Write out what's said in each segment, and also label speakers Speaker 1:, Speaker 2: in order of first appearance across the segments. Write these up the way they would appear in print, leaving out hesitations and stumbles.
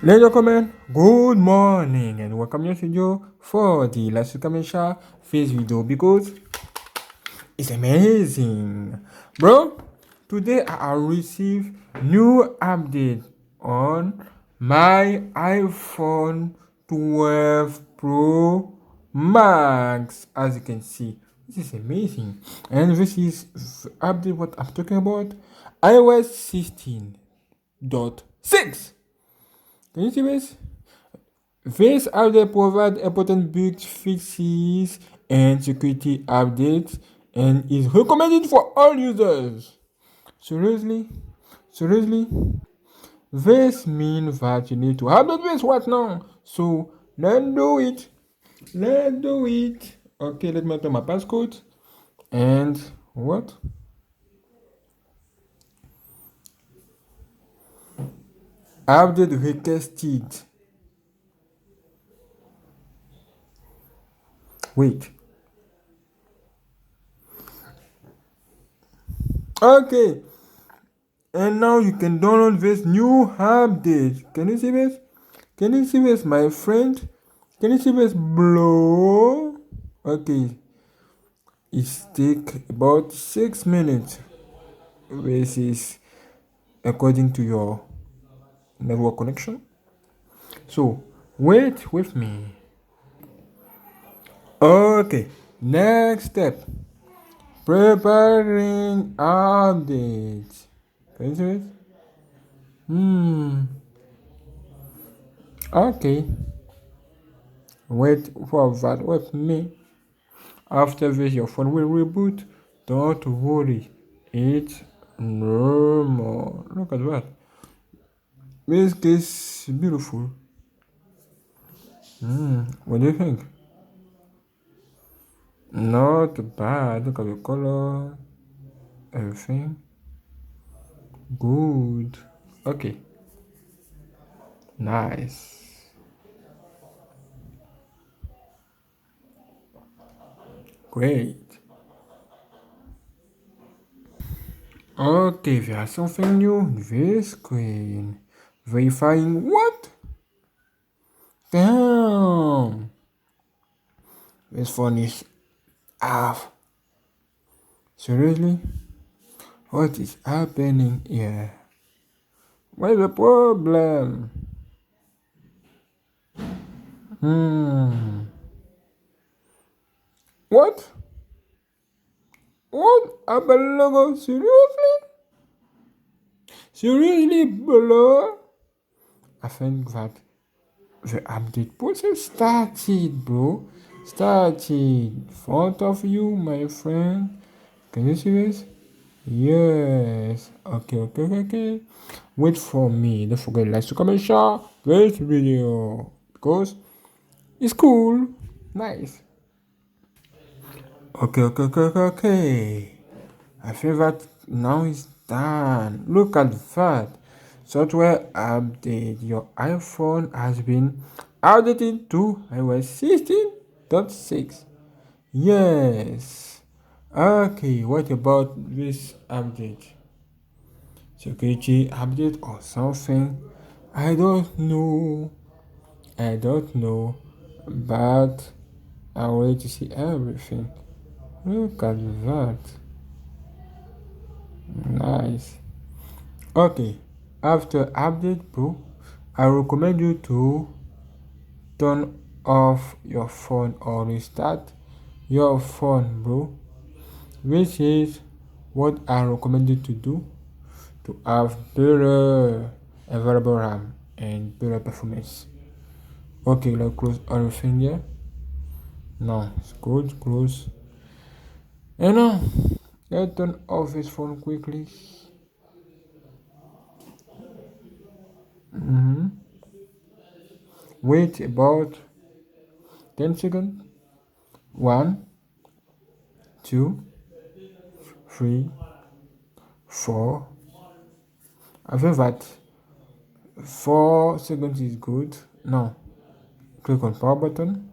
Speaker 1: Ladies and gentlemen, good morning and welcome to your studio for the last Kamisha face video because it's amazing. Bro, today I received new update on my iPhone 12 Pro Max. As you can see, this is amazing. And this is update what I'm talking about, iOS 16.6. Can you see this? This update provides important bug fixes and security updates and is recommended for all users. Seriously? Seriously? This means that you need to update this right now. So let's do it. Let's do it. Okay, let me enter my passcode. And what? Update requested. Wait. Okay. And now you can download this new update. Can you see this? Can you see this, my friend? Can you see this blow? Okay, it take about 6 minutes. This is according to your network connection. So wait with me. Okay, next step. Preparing updates. Can you see it? Okay. Wait for that with me. After this, your phone will reboot. Don't worry, it's normal. Look at that. This case beautiful. What do you think? Not bad. Look at the color. Everything. Good. Okay. Nice. Great. Okay, there's something new on this screen. Verifying what? Damn. This phone is off. Seriously? What is happening here? What's the problem? What? What? Apple logo? Seriously? Seriously, bro? I think that the update process started, bro. Started. Front of you, my friend. Can you see this? Yes. Okay. Wait for me. Don't forget to like, to comment, share this video because it's cool. Nice. Okay. I think that now it's done. Look at that. Software update. Your iPhone has been updated to iOS 16.6. Yes. Okay, what about this update? Security update or something? I don't know. But I want to see everything. Look at that. Nice. Okay. After update, bro, I recommend you to turn off your phone or restart your phone, bro. Which is what I recommend you to do to have better available RAM and better performance. Okay, let's close everything here. No, it's good. Close. And now, let's turn off this phone quickly. Wait about 10 seconds. 1, 2, 3, 4. I think that 4 seconds is good. Now, click on power button.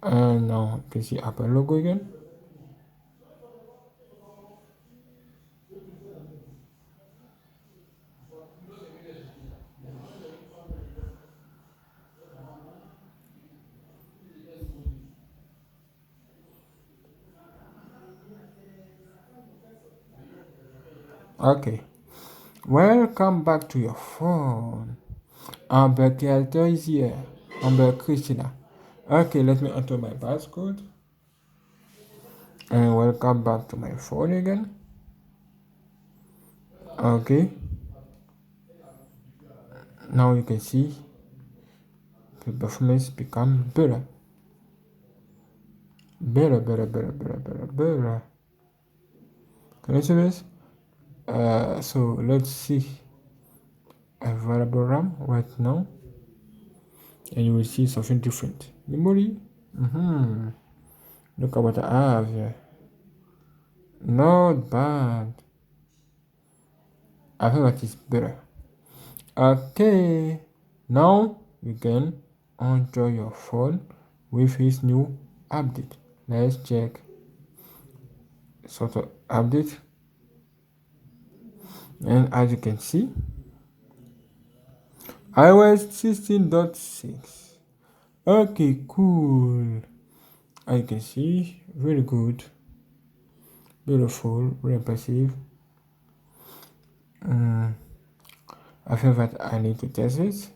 Speaker 1: And now you can see Apple logo again. Okay, welcome back to your phone. I'm Creator is here. I'm Christina. Okay, let me enter my passcode and welcome back to my phone again. Okay, now you can see the performance become better. Better. Can you see this? So let's see available RAM right now, and you will see something different. Memory. Look at what I have here. Not bad. I think that is better. Okay, now you can enjoy your phone with his new update. Let's check sort of update, and as you can see, iOS 16.6. Okay, cool. As you can see, very good, beautiful, very impressive. I feel that I need to test this.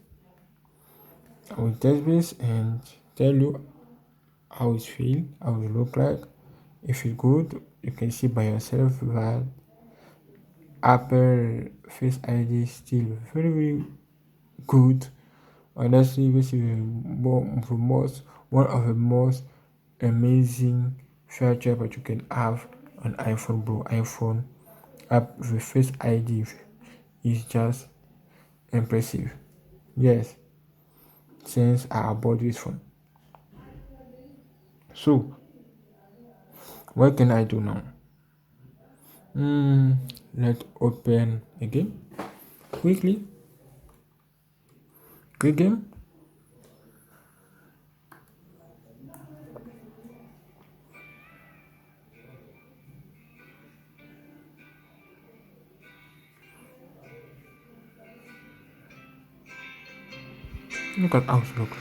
Speaker 1: I will test this and tell you how it feel, how it look like. If it's good, you can see by yourself that Apple Face ID is still very good. Honestly, this is one of the most amazing feature that you can have on iPhone, bro. iPhone app with Face ID is just impressive. Yes, since I bought this phone. So, what can I do now? Let's open a game quickly. Quick game. Look at how it looks.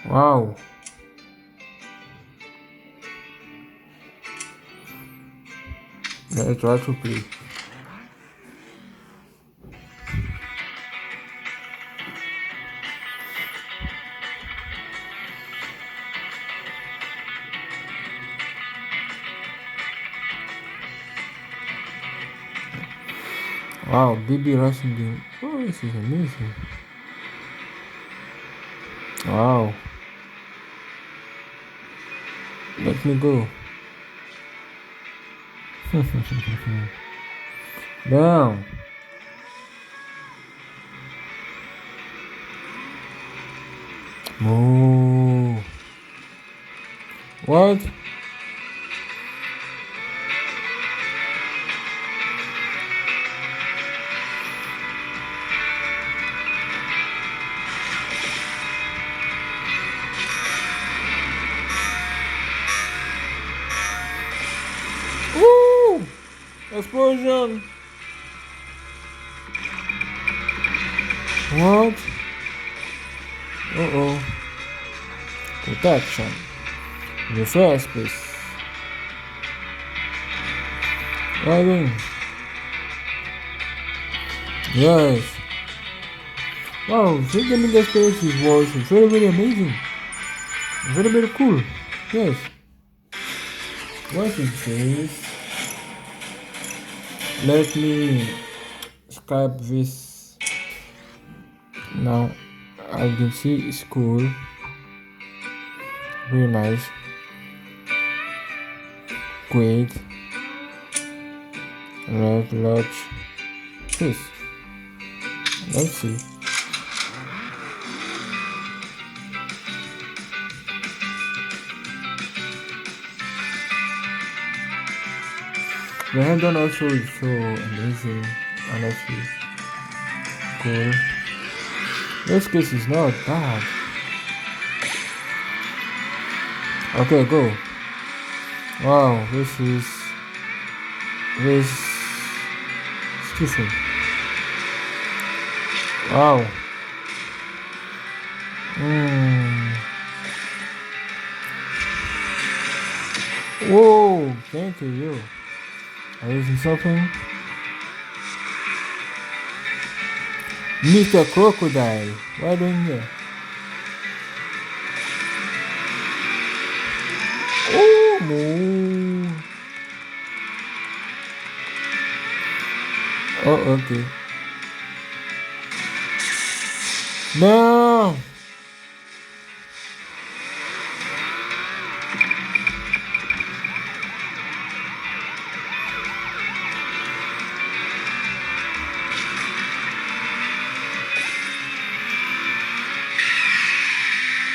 Speaker 1: Wow. Let's try to play. Wow, baby rushing game. Oh, this is amazing. Wow. Let me go. Down. Oh. What? Woo! Explosion. What? Uh-oh. Protection. In the first place. Driving. Yes. Wow, this gaming experience was very amazing. Very cool. Yes. What is this? Let me Skype this now. As you can see, it's cool. Very nice. Great. Let's launch this. Let's see. The handgun also is so amazing, honestly. Cool. This case is not bad. Okay, go. Wow, this is Stephen. Wow. Whoa, thank you. Are you using something? Mr. Crocodile, why don't you? Oh, no. Oh, okay. No.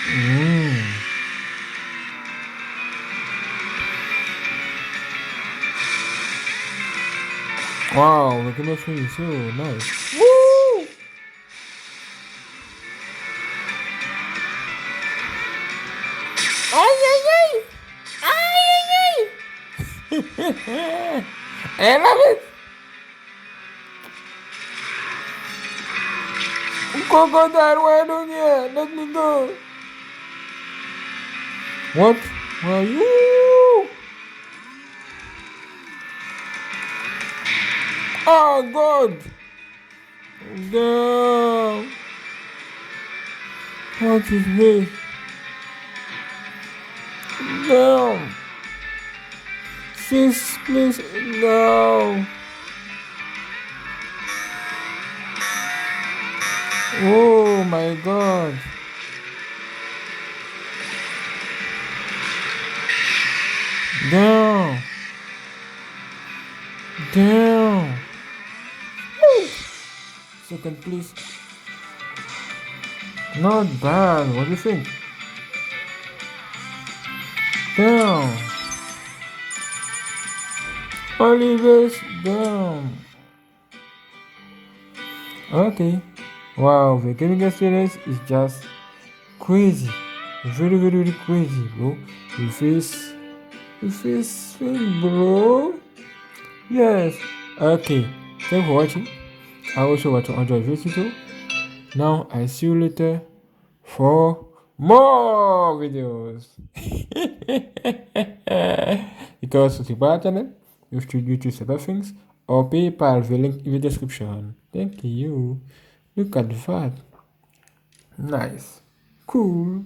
Speaker 1: Mm. Wow, the chemistry is so nice. Woo! Ay, ay, ay! Ay, ay, ay! I love it! Crocodile, why don't you? Let me go. What? Where are you? Oh, God! No! What is this? No! Sis, please, no! Oh my God! Down! Down! Second, please. Not bad. What do you think? Down. Oliver's down. Okay. Wow, the gaming experience is just crazy. Very, very, very crazy, bro. You face thing, bro. Yes. Okay. Thanks for watching. I also want to enjoy this video. Now I see you later for more videos. Because to support channel, you should YouTube several things or PayPal, the link in the description. Thank you. Look at that. Nice. Cool.